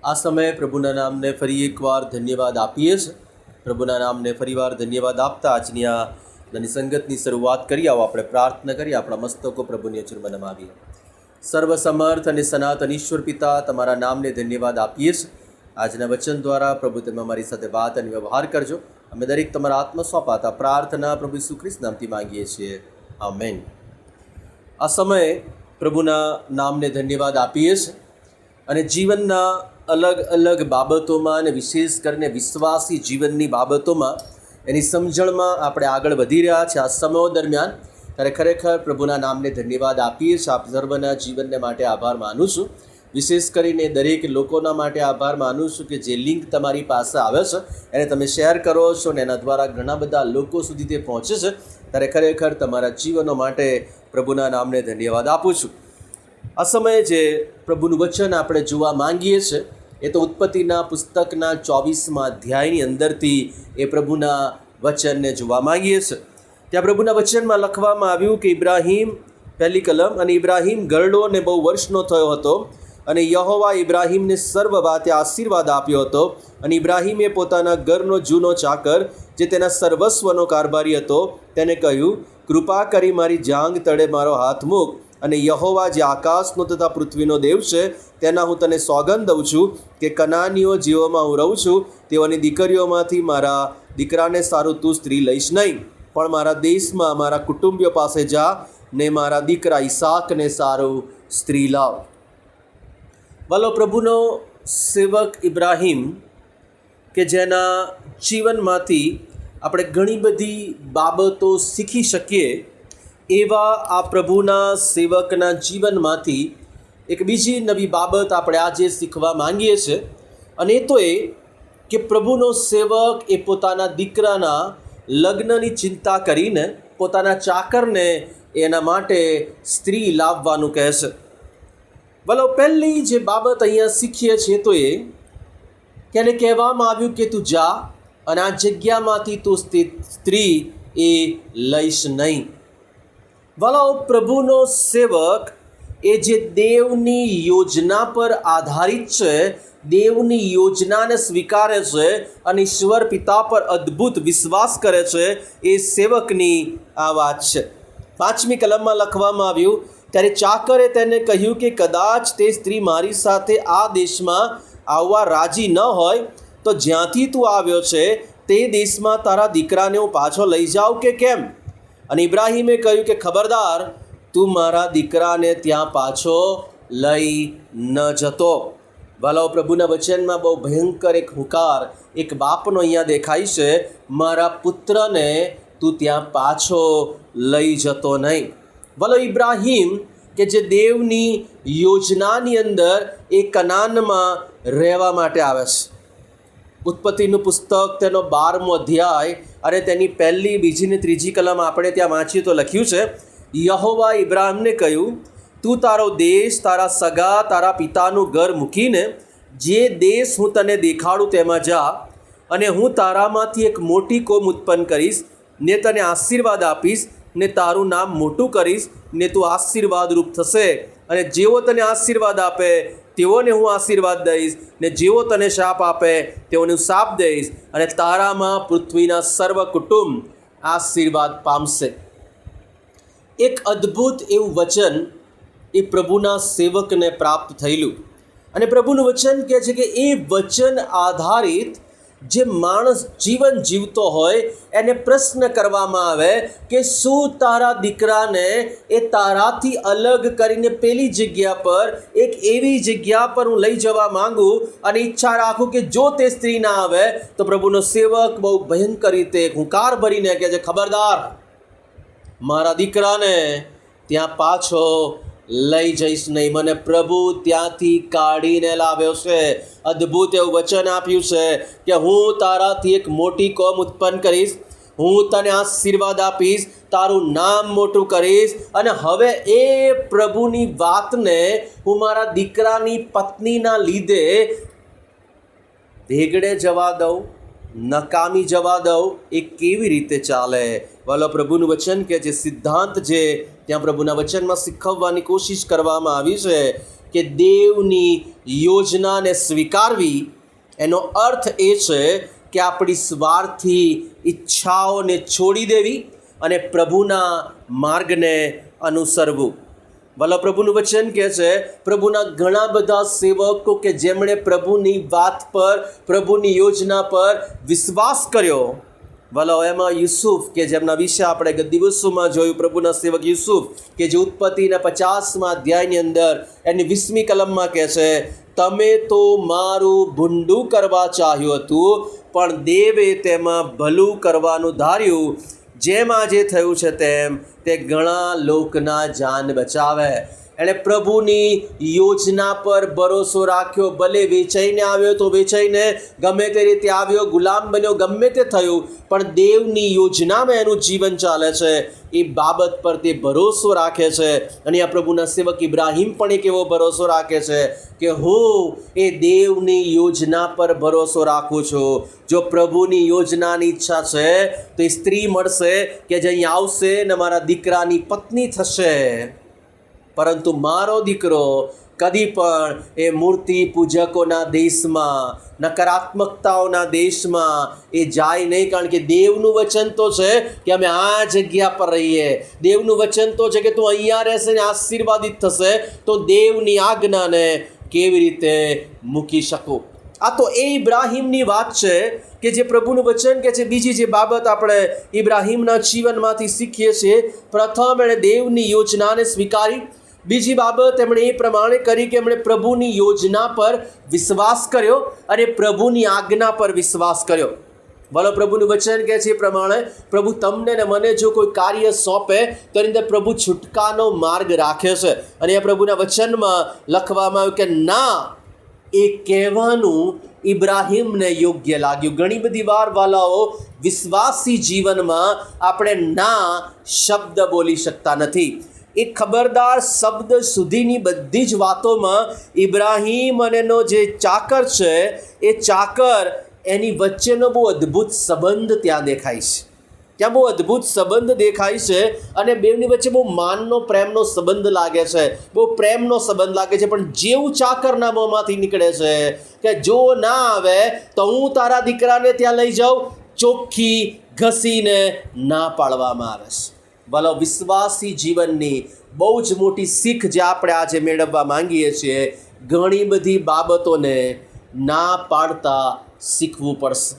આ સમયે પ્રભુના નામને ફરી એકવાર ધન્યવાદ આપીએ છીએ. પ્રભુના નામને ફરીવાર ધન્યવાદ આપતા આજની આ નાની સંગતની શરૂઆત કરી. આવો આપણે પ્રાર્થના કરી આપણા મસ્તકો પ્રભુની અચૂરમાં નમાવીએ. સર્વસમર્થ અને સનાતન ઈશ્વર પિતા, તમારા નામને ધન્યવાદ આપીએ છીએ. આજના વચન દ્વારા પ્રભુ તમે અમારી સાથે વાત અને વ્યવહાર કરજો. અમે દરેક તમારા આત્મ સોંપાતા પ્રાર્થના પ્રભુ ઈસુ ખ્રિસ્ત નામથી માંગીએ છીએ. આમેન. આ સમયે પ્રભુના નામને ધન્યવાદ આપીએ છીએ અને જીવનના અલગ અલગ બાબતોમાં અને વિશેષ કરીને વિશ્વાસી જીવનની બાબતોમાં એની સમજણમાં આપણે આગળ વધી રહ્યા છીએ. આ સમયો દરમિયાન ત્યારે ખરેખર પ્રભુના નામને ધન્યવાદ આપીએ છીએ. આપ સર્વના જીવનને માટે આભાર માનું છું. વિશેષ કરીને દરેક લોકોના માટે આભાર માનું છું કે જે લિંક તમારી પાસે આવે છે એને તમે શેર કરો છો ને એના દ્વારા ઘણા બધા લોકો સુધી તે પહોંચે છે. ત્યારે ખરેખર તમારા જીવનો માટે પ્રભુના નામને ધન્યવાદ આપું છું. આ સમયે જે પ્રભુનું વચન આપણે જોવા માંગીએ છીએ એ તો ઉત્પત્તિના પુસ્તકના 24મા અધ્યાયની અંદરથી એ પ્રભુના વચનને જોવા માંગીએ છીએ. ત્યાં પ્રભુના વચનમાં લખવામાં આવ્યું કે ઇબ્રાહીમ, પહેલી કલમ, અને ઇબ્રાહીમ ગરડો અને બહુ વર્ષનો થયો હતો અને યહોવા ઇબ્રાહીમને સર્વ વાતે આશીર્વાદ આપ્યો હતો. અને ઇબ્રાહીમે પોતાના ઘરનો જૂનો ચાકર જે તેના સર્વસ્વનો કારભારી હતો તેને કહ્યું, કૃપા કરી મારી જાંઘ તળે મારો હાથ મૂક, અને યહોવા જે આકાશનો તથા પૃથ્વીનો દેવ છે તેના હું તને સોગંદ દઉં છું કે કનાનીઓ જેઓમાં હું રહું છું તેઓની દીકરીઓમાંથી મારા દીકરાને સારું તું સ્ત્રી લઈશ નહીં, પણ મારા દેશમાં મારા કુટુંબીઓ પાસે જા ને મારા દીકરા ઈસાકને સારું સ્ત્રી લાવ. વાલો, પ્રભુનો સેવક ઇબ્રાહીમ કે જેના જીવનમાંથી આપણે ઘણી બધી બાબતો શીખી શકીએ એવા આ પ્રભુના સેવકના જીવનમાંથી એક બીજી નવી બાબત આપણે આજે શીખવા માંગીએ છીએ. અને એ તો એ કે પ્રભુનો સેવક એ પોતાના દીકરાના લગ્નની ચિંતા કરીને પોતાના ચાકરને એના માટે સ્ત્રી લાવવાનું કહે છે. ભલો, પહેલી જે બાબત અહીંયા શીખીએ છીએ તો એ કે એને કહેવામાં આવ્યું કે તું જા અને આ જગ્યામાંથી તું સ્ત્રી એ લઈશ નહીં. વાલો, પ્રભુનો સેવક એ જે દેવની યોજના પર આધારિત છે, દેવની યોજનાને સ્વીકારે છે અને ઈશ્વર પિતા પર અદ્ભુત વિશ્વાસ કરે છે, એ સેવકની આ વાત છે. 5મી કલમમાં લખવામાં આવ્યું, ત્યારે ચાકરે તેને કહ્યું કે કદાચ તે સ્ત્રી મારી સાથે આ દેશમાં આવવા રાજી ન હોય તો જ્યાંથી તું આવ્યો છે તે દેશમાં તારા દીકરાને હું પાછો લઈ જાઉં કે કેમ? અને ઇબ્રાહીમે કહ્યું કે ખબરદાર, તું મારા દીકરાને ત્યાં પાછો લઈ ન જતો. વાલો, પ્રભુના વચનમાં બહુ ભયંકર એક હુંકાર એક બાપનો અહીંયા દેખાય છે, મારા પુત્રને તું ત્યાં પાછો લઈ જતો નહીં. વાલો, ઇબ્રાહીમ કે જે દેવની યોજનાની અંદર એ કનાનમાં રહેવા માટે આવે છે. ઉત્પત્તિનું પુસ્તક તેનો 12મો અધ્યાય અને તેની પહેલી, બીજી ને ત્રીજી કલમ આપણે ત્યાં વાંચીએ તો લખ્યું છે, યહોવા ઇબ્રાહીમને કહ્યું, તું તારો દેશ, તારા સગા, તારા પિતાનું ઘર મૂકીને જે દેશ હું તને દેખાડું તેમાં જા, અને હું તારામાંથી એક મોટી કોમ ઉત્પન્ન કરીશ ને તને આશીર્વાદ આપીશ ને તારું નામ મોટું કરીશ ને તું આશીર્વાદરૂપ થશે. અને જેઓ તને આશીર્વાદ આપે તેઓને હું આશીર્વાદ દઈશ ને જેઓ તને શાપ આપે તેઓને હું શાપ દઈશ, અને તારામાં પૃથ્વીના સર્વ કુટુંબ આશીર્વાદ પામશે. એક અદ્ભુત એવું વચન એ પ્રભુના સેવકને પ્રાપ્ત થયેલું. અને પ્રભુનું વચન કહે છે કે એ વચન આધારિત જે માણસ જીવન જીવતો હોય એને પ્રશ્ન કરવામાં આવે કે શું તારા દીકરાને એ તારાથી અલગ કરીને પેલી જગ્યા પર એક એવી જગ્યા પર હું લઈ જવા માંગુ અને ઈચ્છા રાખું કે જો તે સ્ત્રી ના આવે તો પ્રભુનો સેવક બહુ ભયંકર રીતે હુંકાર ભરીને કહે છે, ખબરદાર, મારા દીકરાને ત્યાં પાછો લઈ જઈશ નહીં. મને પ્રભુ ત્યાંથી કાઢીને લાવ્યો છે. અદ્ભુત એવું વચન આપ્યું છે કે હું તારાથી એક મોટી કોમ ઉત્પન્ન કરીશ, હું તને આશીર્વાદ આપીશ, તારું નામ મોટું કરીશ, અને હવે એ પ્રભુની વાતને હું મારા દીકરાની પત્નીના લીધે ભેગડે જવા દઉં, નકામી જવા દઉં? એ કેવી રીતે ચાલે? વાલો, પ્રભુનું વચન કે જે સિદ્ધાંત જે ત્યાં પ્રભુના વચનમાં શીખવવાની કોશિશ કરવામાં આવી છે કે દેવની યોજનાને સ્વીકારવી એનો અર્થ એ છે કે આપણી સ્વાર્થી ઈચ્છાઓને છોડી દેવી અને પ્રભુના માર્ગને અનુસરવું. ભલા પ્રભુનું વચન કહે છે, પ્રભુના ઘણા બધા સેવકો કે જેમણે પ્રભુની વાત પર, પ્રભુની યોજના પર વિશ્વાસ કર્યો. ભલો એમાં યુસુફ કે જેમના વિશે આપણે ગત દિવસોમાં જોયું, પ્રભુના સેવક યુસુફ કે જે ઉત્પત્તિના 50મા અધ્યાયની અંદર એની 20મી કલમમાં કહે છે, તમે તો મારું ભૂંડું કરવા ચાહ્યું હતું, પણ દેવે તેમાં ભલું કરવાનું ધાર્યું, જેમ આજે થયું છે તેમ તે ઘણા લોકના જાન બચાવે. એણે પ્રભુની યોજના પર ભરોસો રાખ્યો. ભલે વેચાઈને આવ્યો તો વેચાઈને, ગમે તે રીતે આવ્યો, ગુલામ બન્યો, ગમે તે થયું, પણ દેવની યોજનામાં એનું જીવન ચાલે છે. એ બાબત પર તે ભરોસો રાખે છે. અને આ પ્રભુના સેવક ઇબ્રાહિમ પણ એક એવો ભરોસો રાખે છે કે હું એ દેવની યોજના પર ભરોસો રાખું છું. જો પ્રભુની યોજનાની ઈચ્છા છે તો એ સ્ત્રી મળશે કે જે અહીં આવશે ને મારા દીકરાની પત્ની થશે. પરંતુ મારો દીકરો કદી પણ એ મૂર્તિ પૂજકોના દેશમાં, નકારાત્મકતાઓના દેશમાં એ જાય નહીં. કારણ કે દેવનું વચન તો છે કે અમે આ જગ્યા પર રહીએ. દેવનું વચન તો છે કે તું અહીંયા રહેશે ને આશીર્વાદિત થશે. તો દેવની આજ્ઞાને કેવી રીતે મૂકી શકું? આ તો એ ઇબ્રાહિમની વાત છે કે જે પ્રભુનું વચન કે છે. બીજી જે બાબત આપણે ઇબ્રાહિમના જીવનમાંથી શીખીએ છીએ, પ્રથમ એણે દેવની યોજનાને સ્વીકારી. બીજી બાબત એમણે એ પ્રમાણે કરી કે એમણે પ્રભુની યોજના પર વિશ્વાસ કર્યો અને પ્રભુની આજ્ઞા પર વિશ્વાસ કર્યો. ભલો પ્રભુનું વચન કહે છે એ પ્રમાણે પ્રભુ તમને ને મને જો કોઈ કાર્ય સોંપે તો એની અંદર પ્રભુ છૂટકાનો માર્ગ રાખે છે. અને આ પ્રભુના વચનમાં લખવામાં આવ્યું કે ના, એ કહેવાનું ઇબ્રાહિમને યોગ્ય લાગ્યું. ઘણી બધી વાર વાલાઓ વિશ્વાસી જીવનમાં આપણે ના શબ્દ બોલી શકતા નથી. એ ખબરદાર શબ્દ સુધીની બધી જ વાતોમાં ઇબ્રાહિમ અને એનો જે ચાકર છે એ ચાકર એની વચ્ચેનો બહુ અદ્ભુત સંબંધ ત્યાં દેખાય છે. ત્યાં બહુ અદ્ભુત સંબંધ દેખાય છે અને બેવની વચ્ચે બહુ માનનો પ્રેમનો સંબંધ લાગે છે, બહુ પ્રેમનો સંબંધ લાગે છે. પણ જેવું ચાકરના મોંમાંથી નીકળે છે કે જો ના આવે તો હું તારા દીકરાને ત્યાં લઈ જાઉં, ચોખ્ખી ઘસીને ના પાડવામાં આવે છે. ભલો વિશ્વાસી જીવનની બહુ જ મોટી શીખ જે આપણે આજે મેળવવા માંગીએ છીએ, ઘણી બધી બાબતોને ના પાડતા શીખવું પડશે.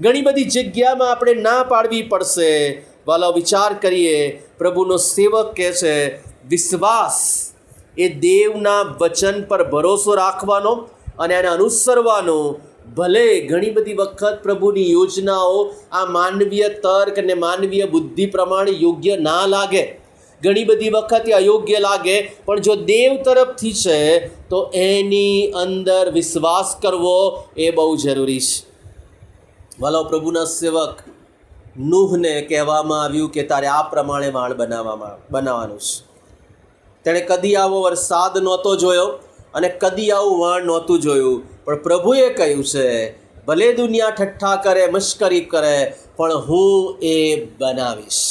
ઘણી બધી જગ્યામાં આપણે ના પાડવી પડશે. ભલો વિચાર કરીએ, પ્રભુનો સેવક કહે છે વિશ્વાસ એ દેવના વચન પર ભરોસો રાખવાનો અને એને અનુસરવાનો. ભલે ઘણી બધી વખત પ્રભુની યોજનાઓ આ માનવીય તર્ક અને માનવીય બુદ્ધિ પ્રમાણે યોગ્ય ના લાગે, ઘણી બધી વખત એ અયોગ્ય લાગે, પણ જો દેવ તરફથી છે તો એની અંદર વિશ્વાસ કરવો એ બહુ જરૂરી છે. ભલો પ્રભુના સેવક નૂહને કહેવામાં આવ્યું કે તારે આ પ્રમાણે વાણ બનાવવાનું છે. તેણે કદી આવો વરસાદ નહોતો જોયો અને કદી આવું વાણ નહોતું જોયું, પણ પ્રભુએ કહ્યું છે ભલે દુનિયા ઠઠ્ઠા કરે, મશ્કરી કરે, પણ હું એ બનાવીશ.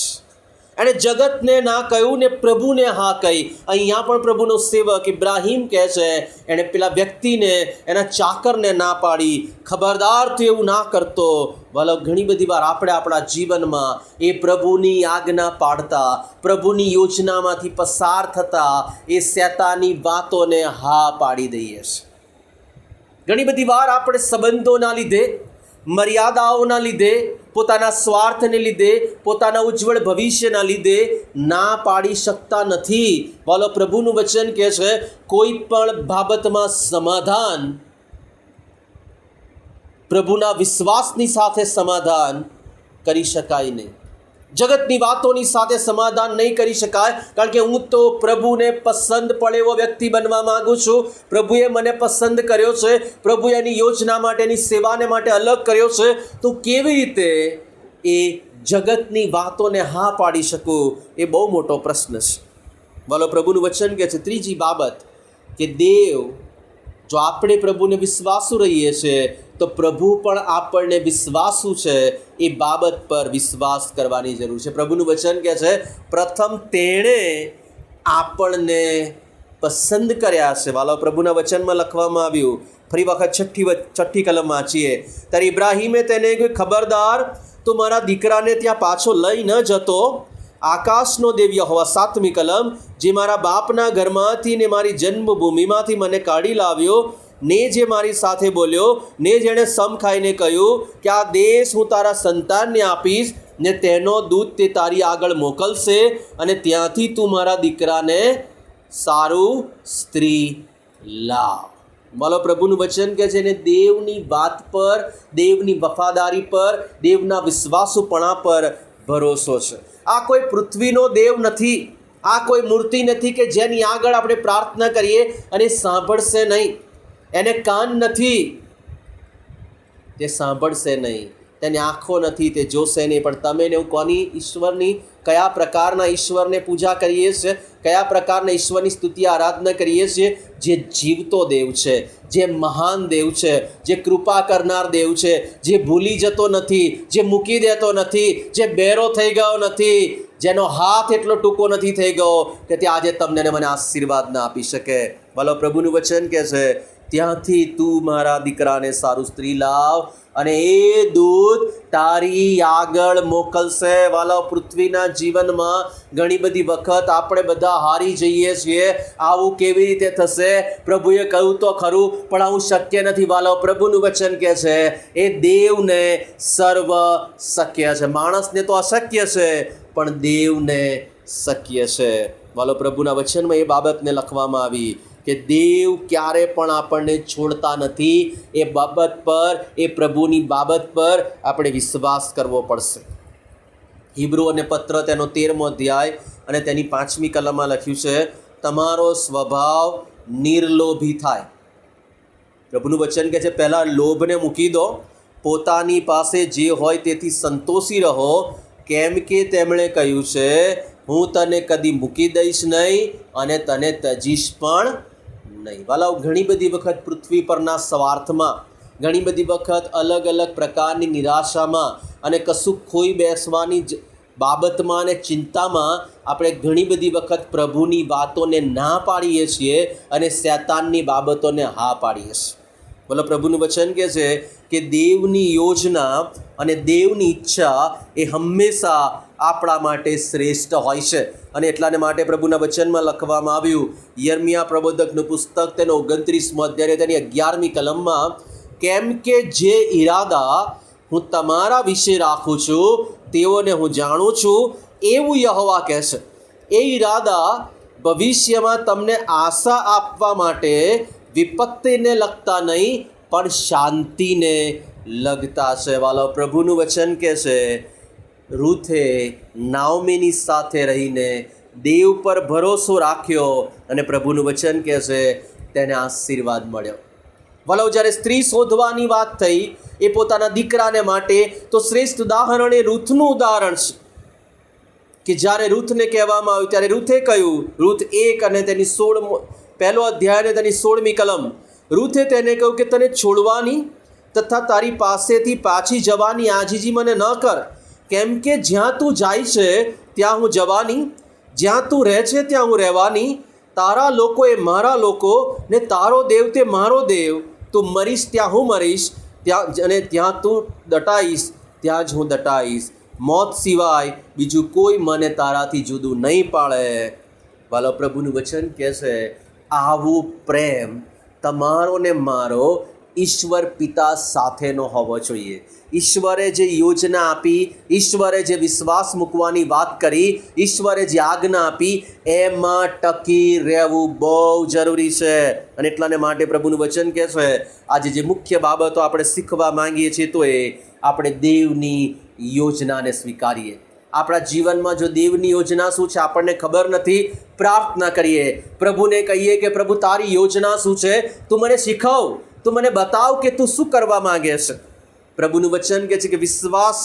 એણે જગતને ના કહ્યું ને પ્રભુને હા કહી. અહીંયા પણ પ્રભુનો સેવક ઇબ્રાહિમ કહે છે, એણે પેલા વ્યક્તિને, એના ચાકરને ના પાડી. ખબરદાર તું એવું ના કરતો. ભલો ઘણી બધી વાર આપણે આપણા જીવનમાં એ પ્રભુની આજ્ઞા પાડતા, પ્રભુની યોજનામાંથી પસાર થતા એ શેતાની વાતોને હા પાડી દઈએ છીએ. ઘણી બધી વાર આપણે સંબંધોના લીધે, મર્યાદાઓના લીધે, પોતાના સ્વાર્થને લીધે, પોતાના ઉજ્જવળ ભવિષ્યના લીધે ના પાડી શકતા નથી. બોલો પ્રભુનું વચન કહે છે કોઈ પણ બાબતમાં સમાધાન પ્રભુના વિશ્વાસની સાથે સમાધાન કરી શકાય નહીં. જગતની વાતોની સાથે સમાધાન નહીં કરી શકાય. કારણ કે હું તો પ્રભુને પસંદ પડે એવો વ્યક્તિ બનવા માગું છું. પ્રભુએ મને પસંદ કર્યો છે, પ્રભુએ એની યોજના માટે, એની સેવાને માટે અલગ કર્યો છે. તો કેવી રીતે એ જગતની વાતોને હા પાડી શકું? એ બહુ મોટો પ્રશ્ન છે. બોલો પ્રભુનું વચન કહે છે ત્રીજી બાબત કે દેવ, જો આપણે પ્રભુને વિશ્વાસુ રહીએ છીએ તો પ્રભુ પણ આપણને વિશ્વાસુ છે. એ બાબત પર વિશ્વાસ કરવાની જરૂર છે. પ્રભુનું વચન કહે છે પ્રથમ તેણે આપણને પસંદ કર્યા છે. વાલો પ્રભુના વચનમાં લખવામાં આવ્યું, ફરી વખત છઠ્ઠી કલમ વાંચીએ ત્યારે ઇબ્રાહીમે તેને કહ્યું, ખબરદાર તું મારા દીકરાને ત્યાં પાછો લઈ ન જતો. આકાશનો દેવ યહોવા, 7મી કલમ, જે મારા બાપના ઘરમાંથી ને મારી જન્મભૂમિમાંથી મને કાઢી લાવ્યો, ને જે મારી સાથે બોલ્યો, ને જેણે સમ ખાઈને કહ્યું કે આ દેશ હું તારા સંતાનને આપીશ, ને તેનો દૂત તે તારી આગળ મોકલશે, અને ત્યાંથી તું મારા દીકરાને સારું સ્ત્રી લાવ. બોલો પ્રભુનું વચન કહે છે, ને દેવની વાત પર, દેવની વફાદારી પર, દેવના વિશ્વાસુપણા પર ભરોસો છે. આ કોઈ પૃથ્વીનો દેવ નથી, આ કોઈ મૂર્તિ નથી કે જેની આગળ આપણે પ્રાર્થના કરીએ અને સાંભળશે નહીં. એને કાન નથી, તે સાંભળશે નહીં, તેની આંખો નથી, તે જોશે નહીં. પણ તમે ને હું કોની ઈશ્વરની, કયા પ્રકારના ઈશ્વરને પૂજા કરીએ છીએ, કયા પ્રકારના ઈશ્વરની સ્તુતિ આરાધના કરીએ છીએ? જે જીવતો દેવ છે, જે મહાન દેવ છે, જે કૃપા કરનાર દેવ છે, જે ભૂલી જતો નથી, જે મૂકી દેતો નથી, જે બેરો થઈ ગયો નથી, જેનો હાથ એટલો ટૂંકો નથી થઈ ગયો કે તે આજે તમને ને મને આશીર્વાદ ના આપી શકે. બોલો પ્રભુનું વચન કહે છે, ત્યાંથી તું મારા દીકરાને સારું સ્ત્રી લાવ, અને એ દૂત તારી આગળ મોકલશે. વાલા, પૃથ્વીના જીવનમાં ઘણી બધી વખત આપણે બધા હારી જઈએ છીએ. આવું કેવી રીતે થશે? પ્રભુએ કહ્યું તો ખરું, પણ આવું શક્ય નથી. વાલા, પ્રભુનું વચન કહે છે, એ દેવને સર્વ શક્ય છે. માણસને તો અશક્ય છે, પણ દેવને શક્ય છે. વાલો, પ્રભુના વચનમાં એ બાબતને લખવામાં આવી કે દેવ ક્યારે પણ આપણને છોડતા નથી. એ બાબત પર, એ પ્રભુની બાબત પર આપણે વિશ્વાસ કરવો પડશે. હિબ્રુઓને પત્ર તેનો 13મો અધ્યાય અને તેની 5મી કલમમાં લખ્યું છે, તમારો સ્વભાવ નિર્લોભી થાય. પ્રભુનું વચન કહે છે, પહેલાં લોભને મૂકી દો, પોતાની પાસે જે હોય તેથી સંતોષી રહો, કેમ કે તેમણે કહ્યું છે, હું તને કદી મૂકી દઈશ નહીં અને તને તજીશ પણ નહીં. વાલાઓ, ઘણી બધી વખત પૃથ્વી પરના સ્વાર્થમાં, ઘણી બધી વખત અલગ અલગ પ્રકારની નિરાશામાં અને કશું ખોઈ બેસવાની જ બાબતમાં અને ચિંતામાં આપણે ઘણી બધી વખત પ્રભુની વાતોને ના પાડીએ છીએ અને શૈતાનની બાબતોને હા પાડીએ છીએ. બોલો, પ્રભુનું વચન કહે છે કે દેવની યોજના અને દેવની ઈચ્છા એ હંમેશા આપણા માટે શ્રેષ્ઠ હોય છે. અને એટલાને માટે પ્રભુના વચનમાં લખવામાં આવ્યું, યર્મિયા પ્રબોધકનું પુસ્તક તેનો 29મો અધ્યાય તેની 11મી કલમમાં, કેમ કે જે ઈરાદા હું તમારા વિશે રાખું છું તેઓને હું જાણું છું, એવું યહોવા કહે છે. એ ઈરાદા ભવિષ્યમાં તમને આશા આપવા માટે વિપત્તિને લગતા નહીં, પણ શાંતિને લગતા છે. વાલો, પ્રભુનું વચન કહે છે, રૂથે નાઓમીની સાથે રહીને દેવ પર ભરોસો રાખ્યો અને પ્રભુનું વચન કહે છે તેને આશીર્વાદ મળ્યો. વાલો, જ્યારે સ્ત્રી શોધવાની વાત થઈ એ પોતાના દીકરાને માટે, તો શ્રેષ્ઠ ઉદાહરણ એ રૂથનું ઉદાહરણ છે કે જ્યારે રૂથને કહેવામાં આવ્યું ત્યારે રૂથે કહ્યું, રૂથ 1 અને તેની 1 અધ્યાય અને તેની 16મી કલમ, રૂથે તેને કહ્યું કે તને છોડવાની તથા તારી પાસેથી પાછી જવાની આજીજી મને ન કર, કેમ કે જ્યાં તું જાય છે ત્યાં હું જવાની, જ્યાં તું રહે છે ત્યાં હું રહેવાની. તારા લોકો એ મારા લોકો ને તારો દેવ તે મારો દેવ. તું મરીશ ત્યાં હું મરીશ, ત્યાં અને ત્યાં તું દટાઈશ ત્યાં જ હું દટાઈશ. મોત સિવાય બીજું કોઈ મને તારાથી જુદું નહીં પાડે. વાલો, પ્રભુનું વચન કહે છે, આવું પ્રેમ તમારો ને મારો ઈશ્વર પિતા સાથેનો હોવો જોઈએ. ઈશ્વરે જે યોજના આપી, ઈશ્વરે જે વિશ્વાસ મૂકવાની વાત કરી, ઈશ્વરે જે આજ્ઞા આપી, એમાં ટકી રહેવું બહુ જરૂરી છે. અને એટલાને માટે પ્રભુનું વચન કહે છે, આજે જે મુખ્ય બાબતો આપણે શીખવા માંગીએ છીએ તો એ આપણે દેવની યોજનાને સ્વીકારીએ. આપણા જીવનમાં જો દેવની યોજના શું છે આપણને ખબર નથી, પ્રાર્થના કરીએ, પ્રભુને કહીએ કે પ્રભુ તારી યોજના શું છે, તું મને શીખવ, તું મને બતાવ કે તું શું કરવા માંગે છે. પ્રભુનું વચન કહે છે કે વિશ્વાસ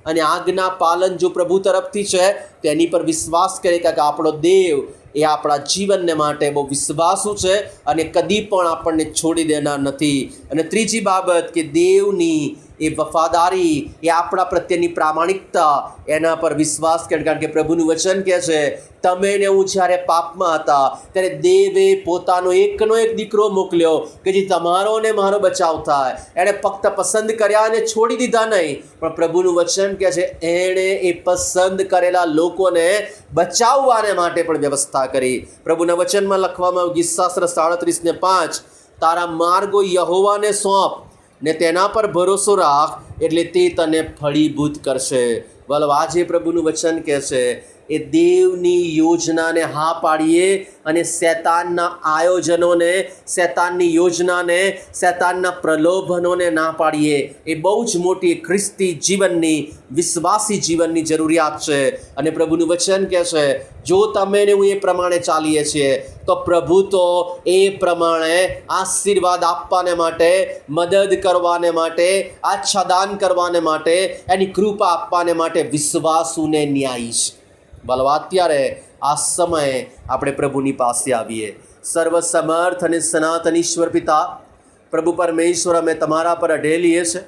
અને આજ્ઞા પાલન જો પ્રભુ તરફથી છે તેની પર વિશ્વાસ કરે કે આપણો દેવ એ આપણા જીવનને માટે બહુ વિશ્વાસુ છે અને કદી પણ આપણને છોડી દેનાર નથી. અને ત્રીજી બાબત કે દેવની એ વફાદારી, એ આપણા પ્રત્યેની પ્રામાણિકતા, એના પર વિશ્વાસ કરે. કારણ કે પ્રભુનું વચન કહે છે, તમે ને હું જ્યારે પાપમાં હતા ત્યારે દેવે પોતાનો એકનો એક દીકરો મોકલ્યો કે જે તમારો ને મારો બચાવ થાય. એણે ફક્ત પસંદ કર્યા અને છોડી દીધા નહીં, પણ પ્રભુનું વચન કહે છે એણે એ પસંદ કરેલા લોકોને બચાવવાને માટે પણ વ્યવસ્થા કરી. પ્રભુના વચનમાં લખવામાં આવ્યું, ગીતશાસ્ત્ર 37:5, તારા માર્ગો યહોવાને સોંપ ને તેના પર ભરોસો રાખ, એટલે તે તને ફળીભૂત કરશે. વલ્લભ, આજે પ્રભુનું વચન કહે છે એ દેવની યોજનાને હા પાડીએ અને શૈતાનના આયોજનોને, શૈતાનની યોજનાને, શૈતાનના પ્રલોભનોને ના પાડીએ. એ બહુ જ મોટી ખ્રિસ્તી જીવનની, વિશ્વાસી જીવનની જરૂરિયાત છે. અને પ્રભુનું વચન કહે છે જો તમે ને હું એ પ્રમાણે ચાલીએ છીએ તો પ્રભુ તો એ પ્રમાણે આશીર્વાદ આપવાને માટે, મદદ કરવાને માટે, આચ્છાદાન કરવાને માટે, એની કૃપા આપવાને માટે વિશ્વાસુને ન્યાયી છે. ભલે અત્યારે આ સમયે આપણે પ્રભુની પાસે આવીએ. સર્વસમર્થ અને સનાતન ઈશ્વર પિતા, પ્રભુ પરમેશ્વર, અમે તમારા પર અઢેલીએ છે.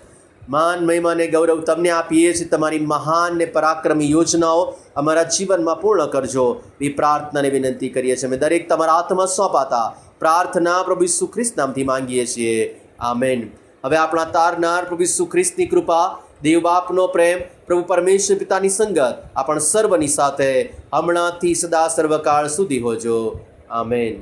માન, મહિમા અને ગૌરવ તમને આપીએ છીએ. તમારી મહાન ને પરાક્રમી યોજનાઓ અમારા જીવનમાં પૂર્ણ કરજો એ પ્રાર્થનાને વિનંતી કરીએ છીએ. અમે દરેક તમારા હાથમાં સોંપાતા પ્રાર્થના પ્રભુ ઈસુ ખ્રિસ્ત નામથી માંગીએ છીએ. આમેન. હવે આપણા તારનાર પ્રભુ ઈસુ ખ્રિસ્તની કૃપા, દેવ બાપનો પ્રેમ, પ્રભુ પરમેશ્વર પિતાની સંગત આપણ સર્વની સાથે હમણાંથી સદા સર્વકાળ સુધી હોજો. આમેન.